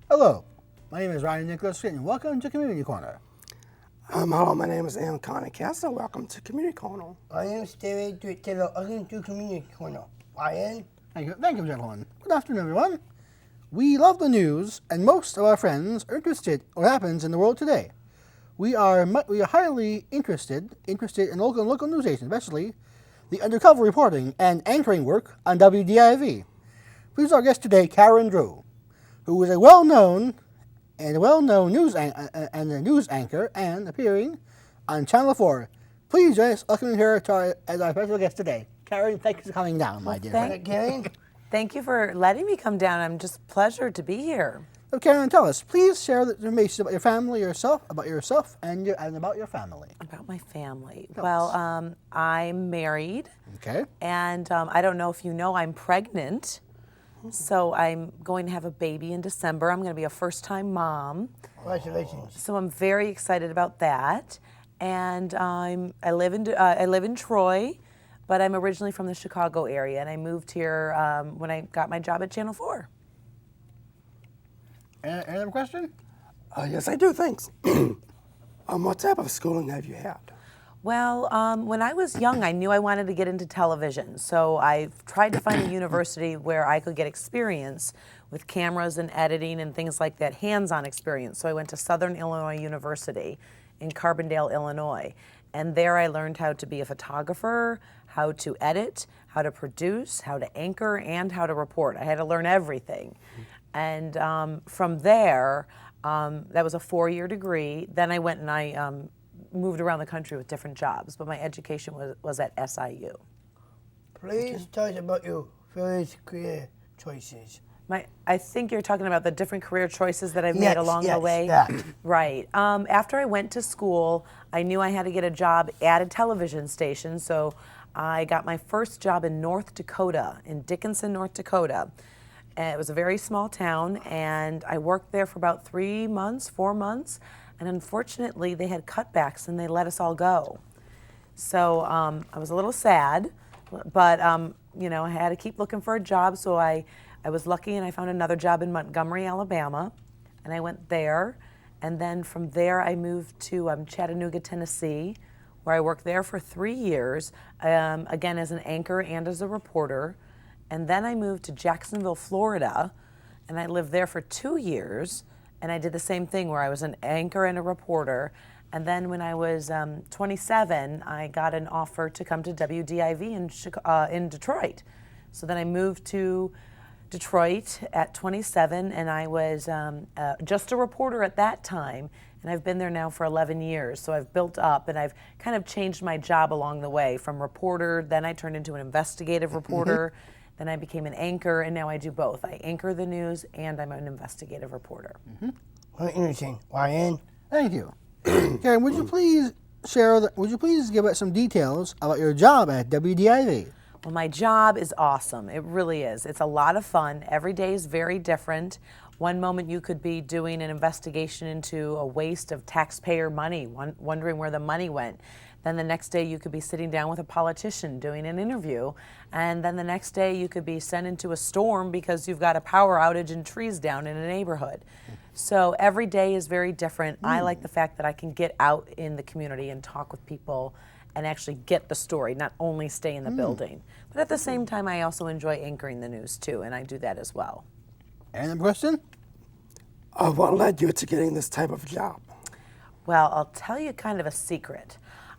Hello, my name is Ryan Nicholas and welcome to Community Corner. Hello, my name is Connie Castle. Welcome to Community Corner. I am David DeWitt Taylor. Welcome to Community Corner. Ryan. Thank you, gentlemen. Good afternoon, everyone. We love the news, and most of our friends are interested in what happens in the world today. We are highly interested in local news stations, especially the undercover reporting and anchoring work on WDIV. Please our guest today, Karen Drew, who is a well-known news anchor and appearing on Channel 4. Please join us welcoming her as our special guest today. Karen, thank you for coming down, my dear friend. Karen. Thank you for letting me come down. I'm just pleasure to be here. So Karen, tell us, please share the information about your family, about yourself, and about your family. About my family. Tell us. I'm married. Okay. And I don't know if you know, I'm pregnant. So I'm going to have a baby in December. I'm going to be a first-time mom. Congratulations. So I'm very excited about that. And I live in Troy, but I'm originally from the Chicago area, and I moved here when I got my job at Channel 4. Any other question? Yes, I do. Thanks. What type of schooling have you had? Well, when I was young, I knew I wanted to get into television. So I tried to find a university where I could get experience with cameras and editing and things like that, hands-on experience. So I went to Southern Illinois University in Carbondale, Illinois. And there I learned how to be a photographer, how to edit, how to produce, how to anchor, and how to report. I had to learn everything. And from there, that was a 4-year degree. Then I went and I moved around the country with different jobs, but my education was at SIU. Please tell us about your first career choices. I think you're talking about the different career choices that I've made along the way. That. Right. After I went to school, I knew I had to get a job at a television station, so I got my first job in North Dakota, in Dickinson, North Dakota. And it was a very small town, and I worked there for about 4 months, and unfortunately they had cutbacks and they let us all go. So I was a little sad, but I had to keep looking for a job, so I was lucky and I found another job in Montgomery, Alabama, and I went there. And then from there I moved to Chattanooga, Tennessee, where I worked there for 3 years, again as an anchor and as a reporter. And then I moved to Jacksonville, Florida, and I lived there for 2 years, and I did the same thing where I was an anchor and a reporter. And then when I was 27, I got an offer to come to WDIV in Detroit. So then I moved to Detroit at 27, and I was just a reporter at that time, and I've been there now for 11 years. So I've built up, and I've kind of changed my job along the way from reporter, then I turned into an investigative reporter, then I became an anchor, and now I do both. I anchor the news, and I'm an investigative reporter. Very interesting. Ryan. Thank you. Karen, would you please give us some details about your job at WDIV? Well, my job is awesome. It really is. It's a lot of fun. Every day is very different. One moment you could be doing an investigation into a waste of taxpayer money, wondering where the money went. Then the next day you could be sitting down with a politician doing an interview. And then the next day you could be sent into a storm because you've got a power outage and trees down in a neighborhood. So every day is very different. I like the fact that I can get out in the community and talk with people and actually get the story, not only stay in the building. But at the same time, I also enjoy anchoring the news too, and I do that as well. Any other question? What led you to getting this type of job? Well, I'll tell you kind of a secret.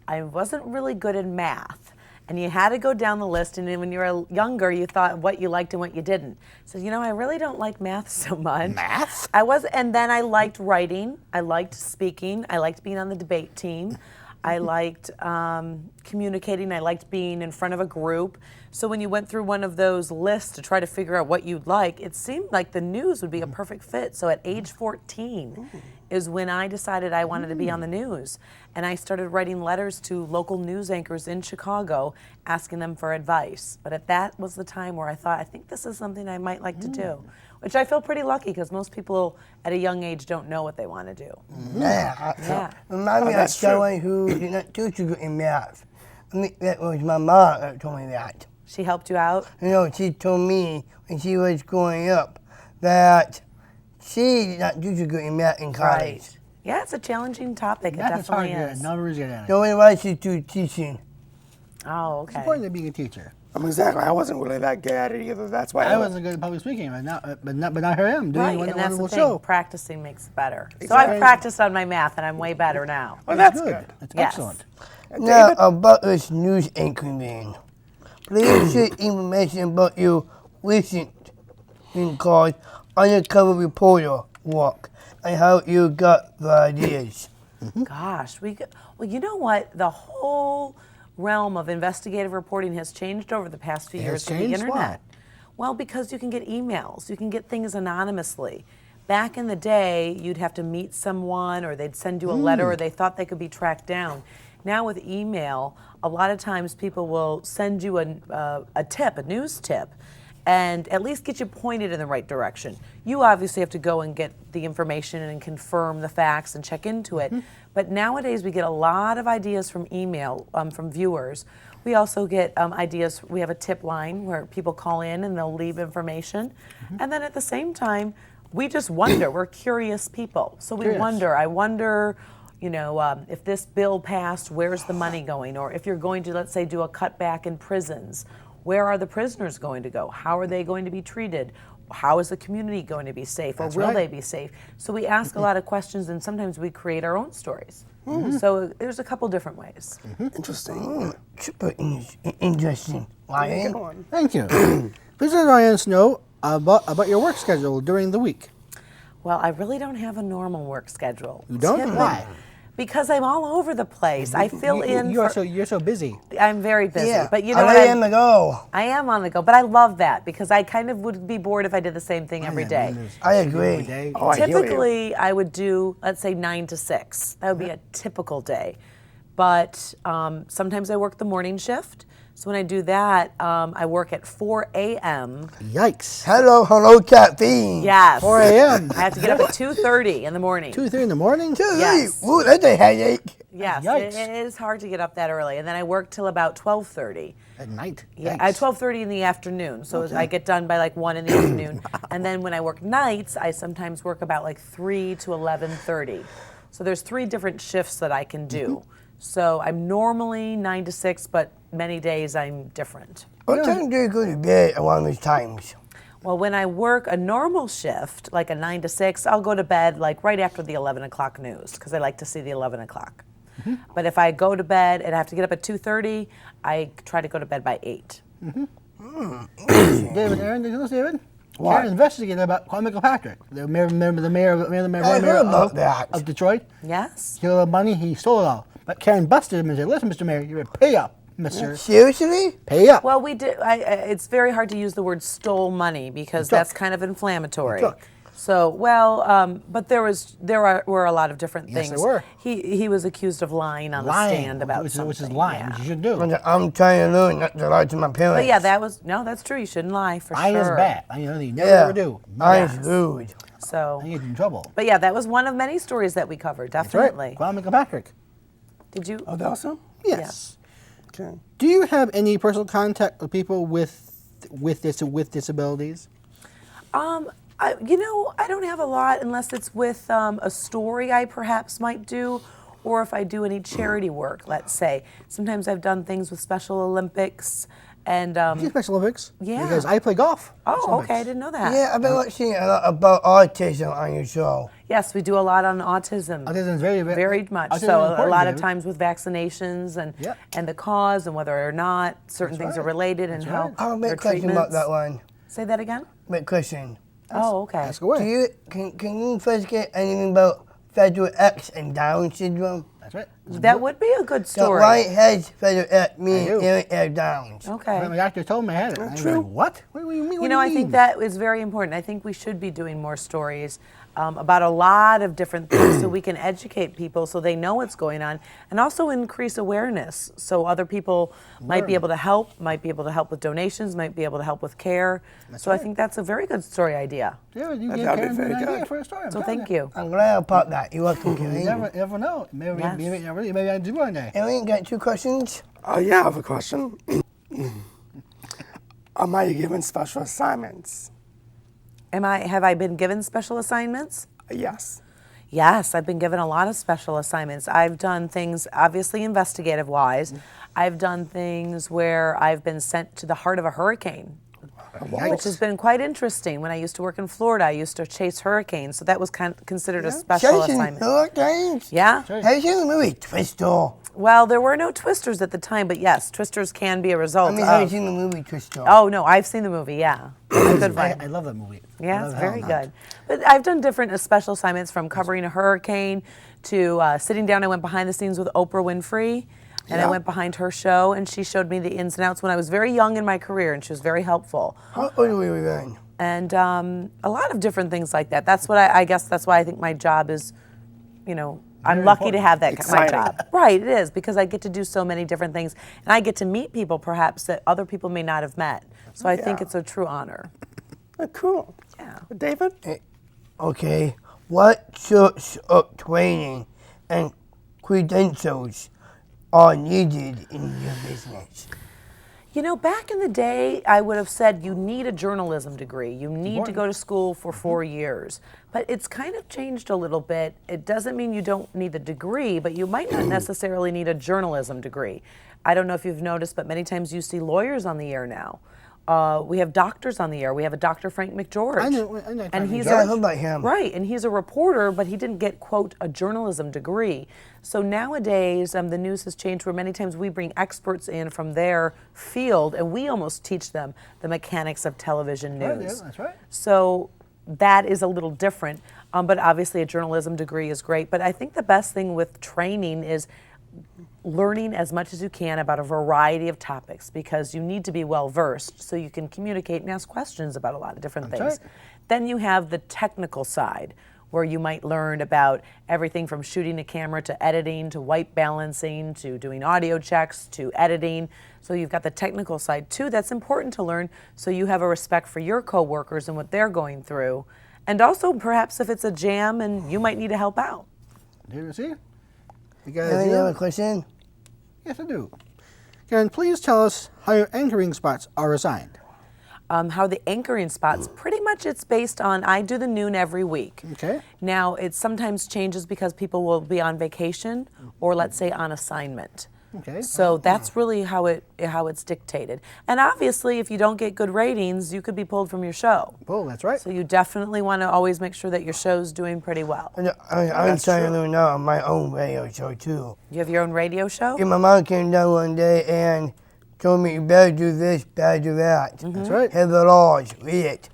I wasn't really good in math, and you had to go down the list, and then when you were younger, you thought what you liked and what you didn't. So, I really don't like math so much. Math? And then I liked writing, I liked speaking, I liked being on the debate team, I liked communicating, I liked being in front of a group. So when you went through one of those lists to try to figure out what you'd like, it seemed like the news would be a perfect fit. So at age 14 is when I decided I wanted to be on the news. And I started writing letters to local news anchors in Chicago, asking them for advice. But that was the time where I thought, I think this is something I might like to do. Which I feel pretty lucky because most people at a young age don't know what they want to do. Yeah. Remind me of someone who did not do too good in math. I think that was my mom that told me that. She helped you out? She told me when she was growing up that she did not do too good in math in college. Right. Yeah, it's a challenging topic. It Math is hard definitely to is. get. Numbers get at it. The only way she do teaching. Oh, It's okay. important to being a teacher. Exactly. I wasn't really that good at it either. That's why I wasn't good at public speaking, but now here I am doing Right, one and that's the wonderful thing. show. Practicing makes it better. So Exactly. I've practiced on my math, and I'm way better now. Well, that's good. That's Yes. excellent. Now David? about this news anchorman. Please share information about your recent thing called undercover reporter work and how you got the ideas. Gosh, well, you know what? The whole realm of investigative reporting has changed over the past few It years has with the changed? internet. Why? Well, because you can get emails, you can get things anonymously. Back in the day, you'd have to meet someone, or they'd send you a letter, or they thought they could be tracked down. Now with email, a lot of times people will send you a tip, a news tip, and at least get you pointed in the right direction. You obviously have to go and get the information and confirm the facts and check into it. But nowadays we get a lot of ideas from email, from viewers. We also get ideas, we have a tip line where people call in and they'll leave information. And then at the same time, we just wonder, we're curious people. So we Curious. wonder, I wonder, you know, if this bill passed, where's the money going? Or if you're going to, let's say, do a cutback in prisons, where are the prisoners going to go? How are they going to be treated? How is the community going to be safe? Or That's will right. they be safe? So we ask a lot of questions, and sometimes we create our own stories. So there's a couple different ways. Interesting. Super interesting. Ryan? Go on. Thank you. Please let Orion know about your work schedule during the week. Well, I really don't have a normal work schedule. You don't? Typically- Why? Because I'm all over the place. I fill in. You're so busy. I'm very busy, Yeah. but you know I what? lay in the go. I am on the go, but I love that because I kind of would be bored if I did the same thing every day. I agree. Every day. Oh, I hear you. Typically, I would do, let's say, 9 to 6. That would be a typical day. But sometimes I work the morning shift. So when I do that, I work at 4 a.m. Yikes. Hello, caffeine. Yes. 4 a.m. I have to get up at 2:30 in the morning. 2, 3 in the morning? Yes. Ooh, that's a headache. Yes, Yikes. it is hard to get up that early. And then I work till about 12:30. At night? Yeah, Yikes. at 12:30 in the afternoon. So I get done by like 1 in the afternoon. And then when I work nights, I sometimes work about like 3 to 11:30. So there's 3 different shifts that I can do. So I'm normally 9 to 6, but many days I'm different. What time do you go to bed around these times? Well, when I work a normal shift, like a 9 to 6, I'll go to bed like right after the 11 o'clock news because I like to see the 11 o'clock. But if I go to bed and I have to get up at 2:30, I try to go to bed by 8. David, Aaron, did you know this, David? What? Karen investigated about Kwame Kilpatrick, the mayor I heard about that. of Detroit. Yes? He stole the money, he stole it all. But Karen busted him and said, listen, Mr. Mayor, you're a pay up, mister. Seriously? Pay up. Well, we did. It's very hard to use the word "stole money" because He took. that's kind of inflammatory. He took. So, well, but there were a lot of different Yes, things. there were. He was accused of lying on the Lying, stand about which something. is lying, yeah. which you should do. I'm trying to learn not to lie to my parents. But yeah, that's true. You shouldn't lie for Lying sure. is bad. I mean, you never Yeah. ever do. Lying's rude. So, You get in trouble. but yeah, that was one of many stories that we covered. That's right. Definitely. Kwame Kilpatrick. Did you? Oh, that was him? Yes. Okay. Do you have any personal contact with people with disabilities? I don't have a lot unless it's with a story I perhaps might do, or if I do any charity work, let's say. Sometimes I've done things with Special Olympics, and You do Special Olympics? Yeah. Because I play golf. Special oh, Olympics. okay, I didn't know that. Yeah, I've been watching a lot about autism on your show. Yes, we do a lot on autism. Autism is very much. autism is So a important, lot of David. times with vaccinations and Yep. and the cause and whether or not certain That's things are right. related and That's how right. I have a their big question about treatments. that one. Say that again. Big question. Oh, okay. Ask away. Do you can you first get anything about Federal X and Down syndrome? That's right. That would be a good The story. right has Federal X, me I do. and Eric have Downs. Okay. My doctor told me I had it. I was true. like, what? What do you mean? You know, I think that is very important. I think we should be doing more stories about a lot of different things so we can educate people so they know what's going on and also increase awareness so other people might be able to help with donations, might be able to help with care. So I think that's a very good story idea. Yeah, you That gave would be Karen very an idea good. for a story. I'm So telling thank you. I'm glad I popped that. You're welcome, You Kelly. never know. Maybe, Yes. maybe I do one day. Ellen, got 2 questions? Oh, yeah, I have a question. Are you given special assignments? Have I been given special assignments? Yes. Yes, I've been given a lot of special assignments. I've done things, obviously investigative wise. I've done things where I've been sent to the heart of a hurricane, which has been quite interesting. When I used to work in Florida, I used to chase hurricanes, so that was considered a special Chasing assignment. hurricanes? Yeah. Have you seen the movie Twister? Well, there were no twisters at the time, but yes, twisters can be a result I mean, have you of. seen the movie Twister? Oh no, I've seen the movie. Yeah, a good one. I love that movie. I Yeah, love it's it. very good. But I've done different special assignments, from covering a hurricane to sitting down. I went behind the scenes with Oprah Winfrey, and I went behind her show, and she showed me the ins and outs when I was very young in my career, and she was very helpful. How old were you then? And a lot of different things like that. That's what I guess that's why I think my job is, I'm lucky to have that my Exciting. job. Right, it is, because I get to do so many different things, and I get to meet people perhaps that other people may not have met. So I think it's a true honor. Cool. Yeah. David? Okay, what sorts of training and credentials are needed in your business? Back in the day, I would have said you need a journalism degree. You need to go to school for 4 years. But it's kind of changed a little bit. It doesn't mean you don't need the degree, but you might not necessarily need a journalism degree. I don't know if you've noticed, but many times you see lawyers on the air now. We have doctors on the air. We have a Dr. Frank McGeorge. I know and Frank he's Yeah, I heard about him. right, and he's a reporter, but he didn't get, quote, a journalism degree. So nowadays, the news has changed where many times we bring experts in from their field, and we almost teach them the mechanics of television Right, news. yeah, that's right. So that is a little different, but obviously a journalism degree is great. But I think the best thing with training is learning as much as you can about a variety of topics, because you need to be well versed so you can communicate and ask questions about a lot of different That's things. right. Then you have the technical side, where you might learn about everything from shooting a camera to editing to white balancing to doing audio checks to editing. So you've got the technical side too. That's important to learn, so you have a respect for your coworkers and what they're going through. And also perhaps if it's a jam and you might need to help out. Do you see? You guys Any do? other question? Yes, I do. Karen, please tell us how your anchoring spots are assigned. How the anchoring spots, pretty much it's based on, I do the noon every week. Okay. Now, it sometimes changes because people will be on vacation or, let's say, on assignment. Okay. So that's really how it's dictated. And obviously, if you don't get good ratings, you could be pulled from your show. Oh, that's right. So you definitely want to always make sure that your show's doing pretty well. And I'm trying to learn now on my own radio show too. You have your own radio show? Yeah, my mom came down one day and told me you better do this, better do that. That's right. Have the laws, read it.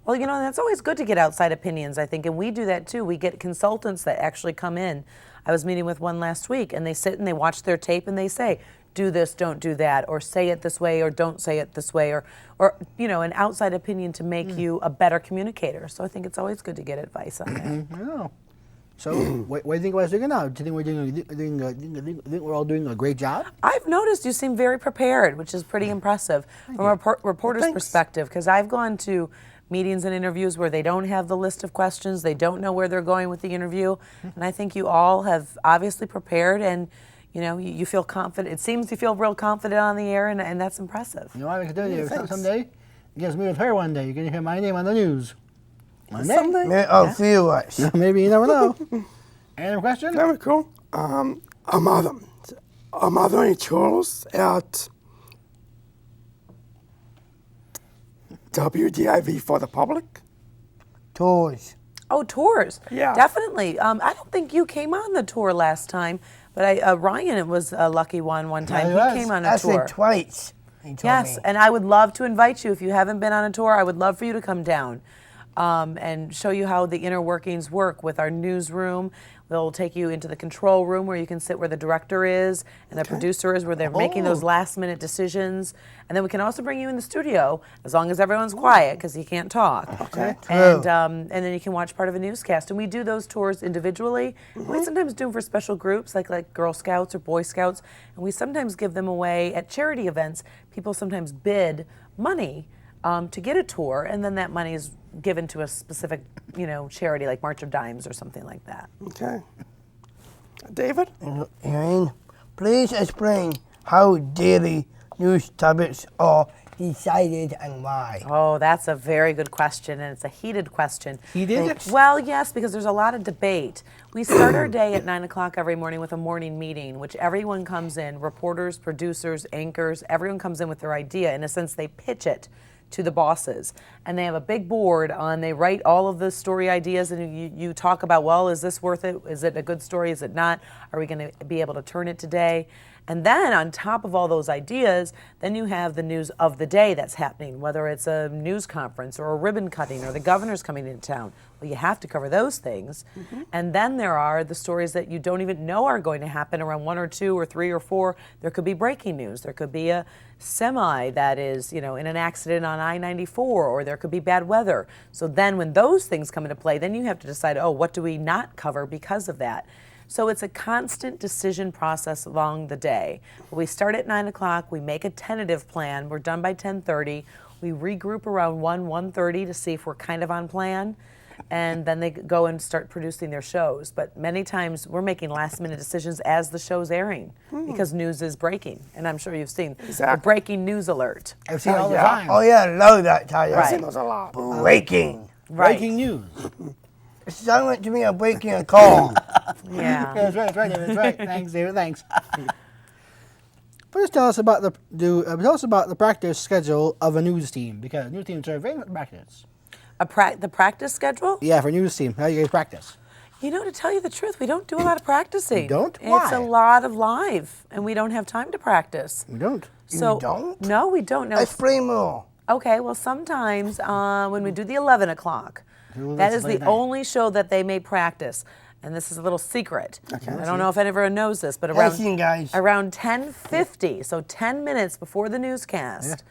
Well, that's always good to get outside opinions, I think, and we do that too. We get consultants that actually come in. I was meeting with one last week, and they sit and they watch their tape and they say, do this, don't do that, or say it this way, or don't say it this way, or an outside opinion to make you a better communicator. So I think it's always good to get advice on that. I know. So, what do you think we're doing now? Do you think we're all doing a great job? I've noticed you seem very prepared, which is pretty impressive from a reporter's perspective, because I've gone to meetings and interviews where they don't have the list of questions, they don't know where they're going with the interview, and I think you all have obviously prepared, and you feel confident. It seems you feel real confident on the air, and that's impressive. You know what I can tell you? Someday, you guys meet with her one day, you're going to hear my name on the news. One day. Someday? May I feel us. Maybe, you never know. Any other question? Very cool. Are there any tours at WDIV for the public? Tours. Oh, tours. Yeah. Definitely. I don't think you came on the tour last time, but Ryan was a lucky one time. Yeah, he was. He came on a Actually, tour. twice. He told Yes, me. and I would love to invite you. If you haven't been on a tour, I would love for you to come down and show you how the inner workings work with our newsroom. They'll take you into the control room where you can sit where the director is and the producer is, where they're making those last-minute decisions. And then we can also bring you in the studio, as long as everyone's quiet, because you can't talk. Okay. And then you can watch part of a newscast. And we do those tours individually. We sometimes do them for special groups, like Girl Scouts or Boy Scouts. And we sometimes give them away at charity events. People sometimes bid money to get a tour, and then that money is given to a specific, charity like March of Dimes or something like that. Okay. David? Erin, please explain how daily news topics are decided and why? Oh, that's a very good question, and it's a heated question. Heated? Well, yes, because there's a lot of debate. We start our day at 9 o'clock every morning with a morning meeting, which everyone comes in, reporters, producers, anchors, everyone comes in with their idea. In a sense, they pitch it to the bosses. And they have a big board on, they write all of the story ideas, and you talk about, well, is this worth it? Is it a good story? Is it not? Are we going to be able to turn it today? And then on top of all those ideas, then you have the news of the day that's happening, whether it's a news conference or a ribbon cutting or the governor's coming into town. Well, you have to cover those things. And then there are the stories that you don't even know are going to happen around 1 or 2 or 3 or 4. There could be breaking news. There could be a semi that is, in an accident on I-94, or there could be bad weather. So then when those things come into play, then you have to decide, oh, what do we not cover because of that? So it's a constant decision process along the day. We start at 9 o'clock, we make a tentative plan, we're done by 10:30, we regroup around 1:30 to see if we're kind of on plan, and then they go and start producing their shows. But many times we're making last minute decisions as the show's airing because news is breaking. And I'm sure you've seen the breaking news alert. I've seen it all the time. Oh yeah, I love that title. I've seen those a lot. Breaking. Right. Breaking news. It sounded like to me I'm breaking a call. Yeah. That's right, David. That's right. Thanks, David. Thanks. Please tell us about the practice schedule of a news team, because news teams are very much practice. The practice schedule? Yeah, for a news team, how do you guys practice? To tell you the truth, we don't do a lot of practicing. You don't? It's a Why? lot of live, and we don't have time to practice. We don't. So don't? No, we don't. No. Explain more. Okay, well, sometimes when we do the 11 o'clock, Ooh, that that's is late the night. only show that they may practice. And this is a little secret. I don't know if anyone knows this, but Listen, guys. around 10:50, so 10 minutes before the newscast,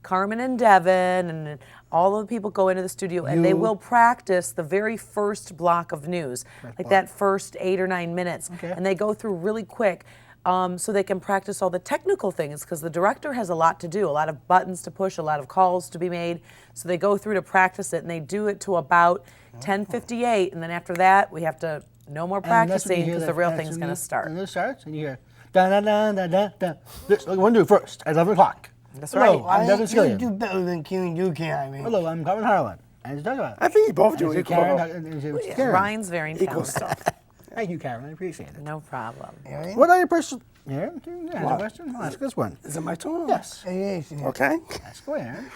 Carmen and Devin and all of the people go into the studio and they will practice the very first block of news, like that first 8 or 9 minutes. Okay. And they go through really quick so they can practice all the technical things, because the director has a lot to do, a lot of buttons to push, a lot of calls to be made. So they go through to practice it, and they do it to about 10:58, and then after that we have to no more practicing because the real thing's going to start. And it starts, and you hear da da da da da da. This we're going to do first at 11 o'clock. That's Hello, right. I'm Devin You Skillian. do better than Kevin Dukan, I mean. Hello, I'm Carmen Harlan. And it's talking about. I think you both do Is it equal. Karen? Ryan's very Equal talented. stuff. Thank you, Karen. I appreciate it. No problem. What are your personal? Yeah, a What? question. I'll ask this one. Is it my turn? Yes. Yes. Okay. Ask away, Aaron.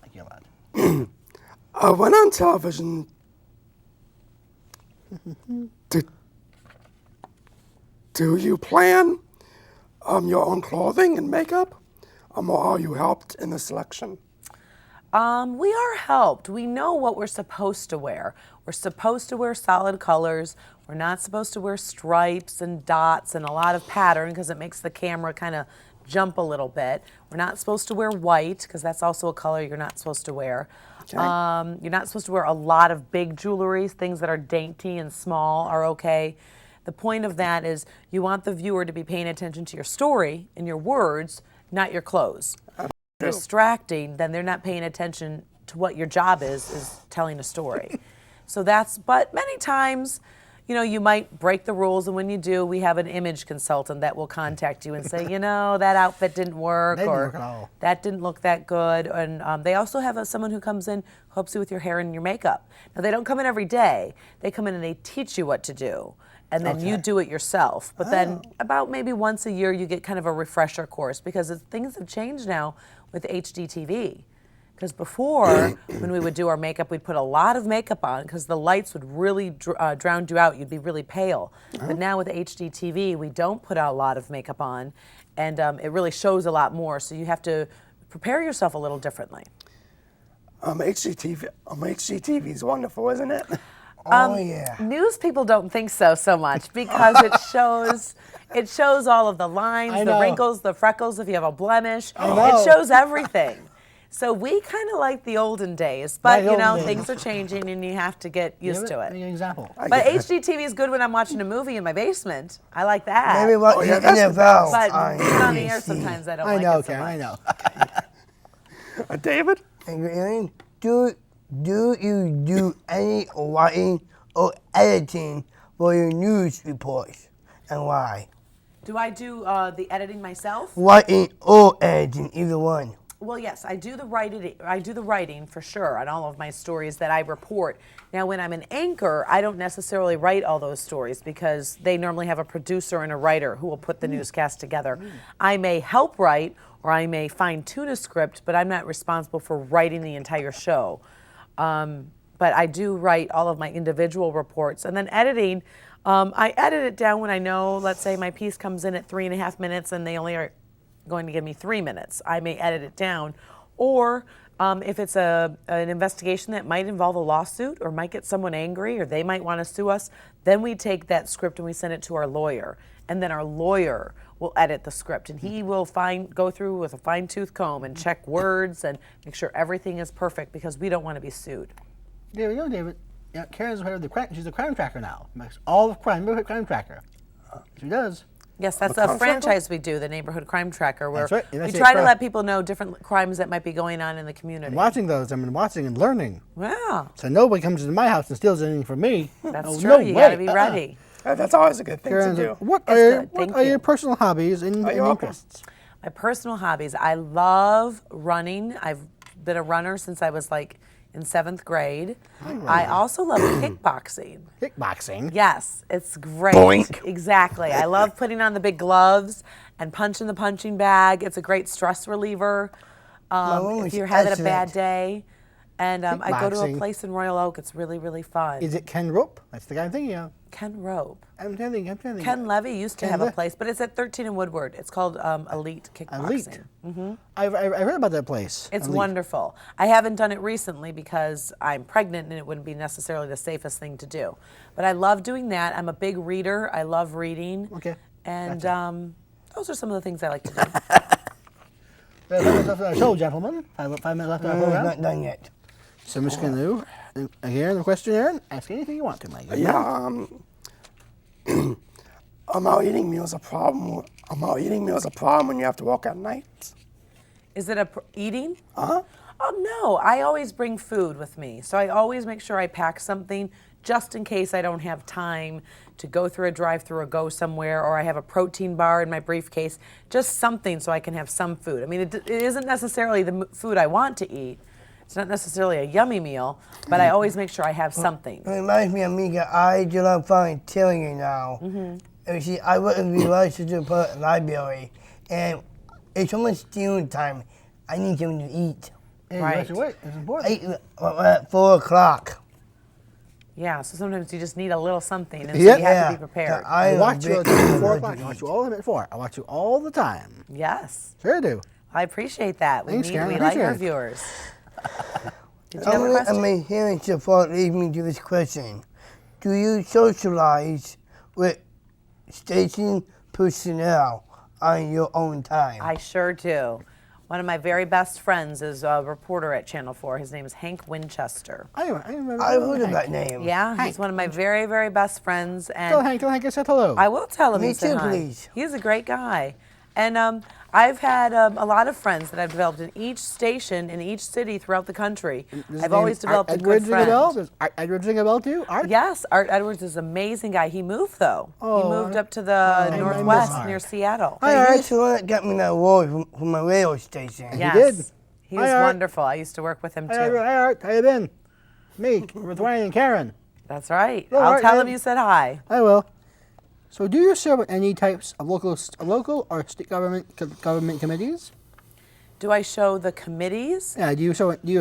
Thank you a lot. When on television, do you plan your own clothing and makeup, or are you helped in the selection? We are helped. We know what we're supposed to wear. We're supposed to wear solid colors. We're not supposed to wear stripes and dots and a lot of pattern because it makes the camera kind of jump a little bit. We're not supposed to wear white because that's also a color you're not supposed to wear. Okay. You're not supposed to wear a lot of big jewelry. Things that are dainty and small are okay. The point of that is you want the viewer to be paying attention to your story and your words, not your clothes. Distracting, then they're not paying attention to what your job is telling a story. But many times, you might break the rules, and when you do, we have an image consultant that will contact you and say, that outfit didn't work, That didn't or work at all. that didn't look that good. And they also have someone who comes in, who helps you with your hair and your makeup. Now, they don't come in every day. They come in and they teach you what to do. And then you do it yourself. But then about maybe once a year, you get kind of a refresher course, because things have changed now with HDTV. Because before, when we would do our makeup, we'd put a lot of makeup on because the lights would really drown you out. You'd be really pale. But now with HDTV, we don't put a lot of makeup on, and it really shows a lot more. So you have to prepare yourself a little differently. HGTV is wonderful, isn't it? Oh, yeah. News people don't think so much because it shows all of the lines, I the know. wrinkles, the freckles, if you have a blemish. know. It shows everything. So we kind of like the olden days, but The olden days. things are changing and you have to get used to Give it. me an example. But HGTV is good when I'm watching a movie in my basement. I like that. Maybe what yeah, the that's the NFL. But on being on the air NBC. sometimes I don't I like know, it so Karen. much. I know. David? And Aaron, do you do any writing or editing for your news reports, and why? Do I do the editing myself? Writing or editing, either one. Well, yes, I do the writing. I do the writing for sure on all of my stories that I report. Now, when I'm an anchor, I don't necessarily write all those stories because they normally have a producer and a writer who will put the newscast together. I may help write or I may fine-tune a script, but I'm not responsible for writing the entire show. But I do write all of my individual reports, and then editing. I edit it down when I know. Let's say my piece comes in at 3.5 minutes, and they only are going to give me 3 minutes. I may edit it down. Or if it's an investigation that might involve a lawsuit or might get someone angry or they might want to sue us, then we take that script and we send it to our lawyer. And then our lawyer will edit the script. And he will go through with a fine-tooth comb and check words and make sure everything is perfect because we don't want to be sued. There we go, David. Yeah, Karen's head of the crime. She's a crime tracker now. Makes all of crime. Neighborhood crime tracker. She does. Yes, that's a franchise we do, the Neighborhood Crime Tracker, where That's right. we That's try to it. let people know different crimes that might be going on in the community. I'm watching those. I've been watching and learning. Yeah, So nobody comes into my house and steals anything from me. that's Oh, true. no You way. got to be ready. That's always a good thing Karen's to like, do. what That's are, good. what Thank are your you. personal hobbies and you're welcome. interests? My personal hobbies, I love running. I've been a runner since I was like in 7th grade. I also love kickboxing. Kickboxing. Yes, it's great. Boink. Exactly. I love putting on the big gloves and punching the punching bag. It's a great stress reliever one if was you're having a bad excellent. day. And I go to a Kickboxing. place in Royal Oak. It's really, really fun. Is it Ken Rope? That's the guy I'm thinking of. Ken Rope. I'm thinking. Ken Levy used to Ken have a Le- place, but it's at 13 in Woodward. It's called Elite Kickboxing. Elite. I've heard about that place. It's Elite. wonderful. I haven't done it recently because I'm pregnant and it wouldn't be necessarily the safest thing to do. But I love doing that. I'm a big reader. I love reading. Okay. And Gotcha. those are some of the things I like to do. We have 5 minutes left of our show, gentlemen. 5 minutes left of our It's program. not done yet. So I'm just going to, again, the questionnaire, ask anything you want to, Mike. Yeah, are eating meals a problem? Are eating meals a problem when you have to walk at night? Is it eating? Uh-huh. Oh, no. I always bring food with me. So I always make sure I pack something just in case I don't have time to go through a drive-through or go somewhere, or I have a protein bar in my briefcase. Just something so I can have some food. I mean, it isn't necessarily the food I want to eat. It's not necessarily a yummy meal, but I always make sure I have something. It reminds me, amiga, I do not find telling you now. You see, I wouldn't be rushed to the public library, and it's almost dinner time. I need something to eat. Hey, Right. you have to wait. It's important. I eat at 4 o'clock. Yeah, so sometimes you just need a little something, and so Yeah. you have to be prepared. I watch you you at 4 o'clock. I watch you all the way at 4. I watch you all the time. Yes, Sure do. I appreciate that. Thanks, Karen. We I like appreciate our it. viewers. Did you have a And question? my hearing support leads me to this question. Do you socialize with station personnel on your own time? I sure do. One of my very best friends is a reporter at Channel 4. His name is Hank Winchester. I remember. I've heard of Hank. that name. Yeah, Hank. he's one of my very, very best friends. Tell And Hank I said hello. I will tell him Me he said too, hi. please. He's a great guy. And I've had a lot of friends that I've developed in each station, in each city throughout the country. His I've name, always developed Art a good Edwards ring a bell? friend. Does Art Edwards ring a bell too? Art? Yes, Art Edwards is an amazing guy. He moved, though. He Oh, moved up to the I miss northwest Art. near Seattle. Hey, he's the one that got me that award from my radio station. Yes. did. He Hi, was Art. wonderful. I used to work with him, Hi, too. Art. How you been? Me, with Ryan and Karen. That's right. Hello, I'll Art, tell man. him you said hi. I will. So, do you serve on any types of local or state government committees? Do I show the committees? Yeah. Do you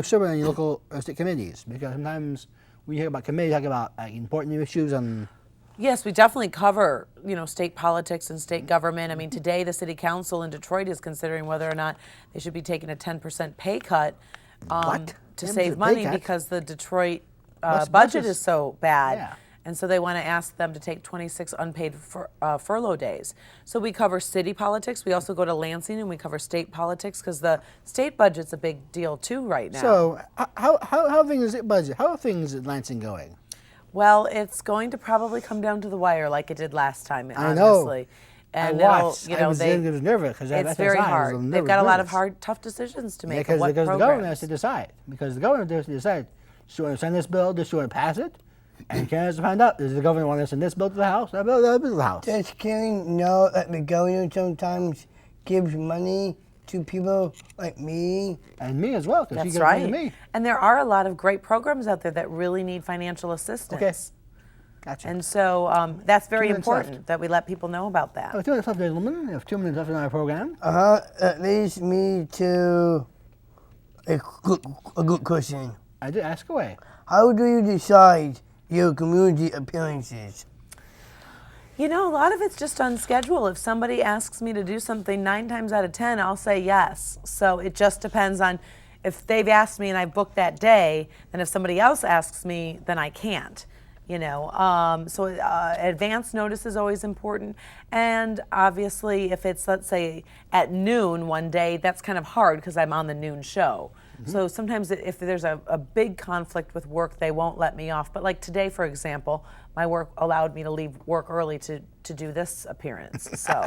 serve on any local or state committees? Because sometimes when you hear about committees, you talk about important issues on. Yes, we definitely cover, state politics and state government. I mean, today the city council in Detroit is considering whether or not they should be taking a 10% pay cut What? to 10% save pay money cut? because the Detroit What's- budget what's- is so bad. Yeah. And so they want to ask them to take 26 unpaid furlough days. So we cover city politics. We also go to Lansing and we cover state politics because the state budget's a big deal too right now. So, how things at budget? How are things at Lansing going? Well, it's going to probably come down to the wire like it did last time, I know. honestly. And I watched. it'll, I was nervous because it's very hard. They've got a lot of tough decisions to make. Because of what the government programs. has to decide. Because the government has to decide. Do you want to send this bill? Do you want to pass it? And Karen has to find out. Does the government want to send this bill to the House? That bill to the House. Does Karen know that the governor sometimes gives money to people like me. And me as well, because she That's gives money to right. me. And there are a lot of great programs out there that really need financial assistance. Okay. Gotcha. And so that's very 2 minutes left. important that we let people know about that. We have 2 minutes left, ladies and gentlemen. We have 2 minutes left in our program. That leads me to a good question. I did ask away. How do you decide your community appearances? You know, a lot of it's just on schedule. If somebody asks me to do something 9 times out of 10, I'll say yes. So it just depends on if they've asked me and I booked that day, then if somebody else asks me, then I can't. You know, so advance notice is always important. And obviously, if it's, let's say, at noon one day, that's kind of hard because I'm on the noon show. So sometimes if there's a big conflict with work, they won't let me off. But like today, for example, my work allowed me to leave work early to do this appearance. So,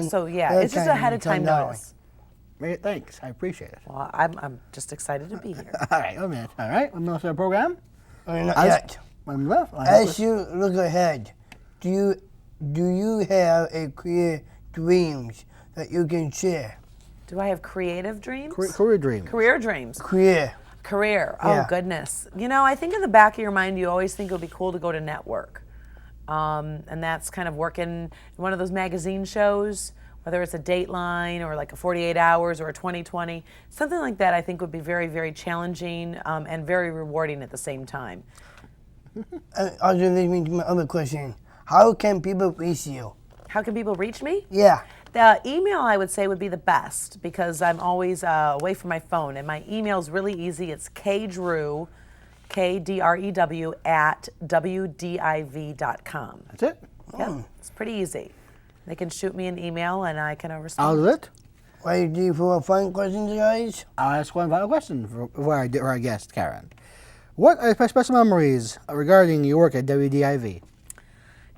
so yeah, it's just ahead of time notice. Great, thanks. I appreciate it. Well, I'm just excited to be here. All right, 1 minute. All right, 1 minute of our program. Not yet. 1 minute left. As you look ahead, do you have a career dreams that you can share? Do I have creative dreams? Career dream. Career dreams. Career. Oh, Yeah. goodness. You know, I think in the back of your mind, you always think it would be cool to go to network. And that's kind of working in one of those magazine shows, whether it's a Dateline or like a 48 Hours or a 2020. Something like that I think would be very, very challenging and very rewarding at the same time. I'll just lead me to my other question. How can people reach you? How can people reach me? Yeah. The email, I would say, would be the best because I'm always away from my phone. And my email is really easy. It's kdrew, KDREW, at WDIV.com. That's it? Yeah, it's pretty easy. They can shoot me an email and I can respond. I'll do it. Ready for a fun question, guys? I'll ask one final question for our guest, Karen. What are your special memories regarding your work at WDIV?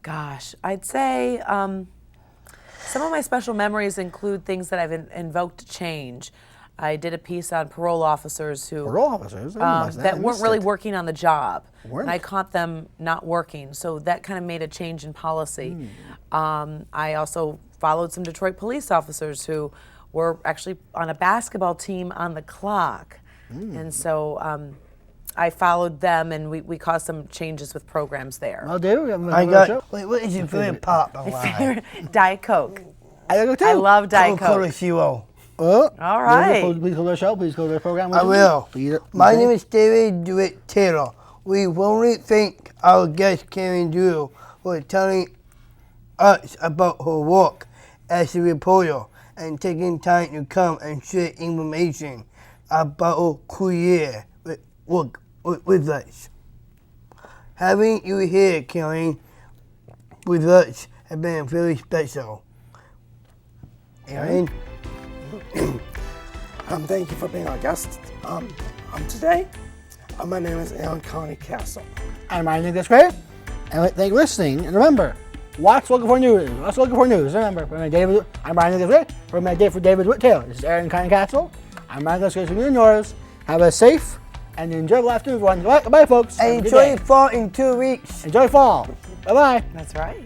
Gosh, I'd say some of my special memories include things that I've invoked change. I did a piece on parole officers who Parole officers? that weren't really working on the job. Weren't? And I caught them not working, so that kind of made a change in policy. I also followed some Detroit police officers who were actually on a basketball team on the clock. And so I followed them, and we caused some changes with programs there. I'll do. Wait, what is your favorite pop? Diet Coke. I gotta go too. I love Diet Coke. Coca-Cola. All right. Please go to the show. Please go to the program. I will. Please, My name is David DeWitt Taylor. We warmly thank our guest Karen Drew for telling us about her work as a reporter and taking time to come and share information about her career with us. Having you here, Karen, with us has been very special. Aaron? Thank you for being our guest today. My name is Aaron Connie Castle. I'm Ryan Nicholas Gray. And thank you for listening. And remember, watch Looking for News. Watch Looking for News. Remember, I'm Ryan Nicholas Gray. For David DeWitt Taylor. This is Aaron Connie Castle. I'm Ryan Nicholas Gray from you and yours. Have a safe and enjoyable afternoon, everyone. Goodbye, folks. Enjoy fall in 2 weeks. Enjoy fall. Bye-bye. That's right.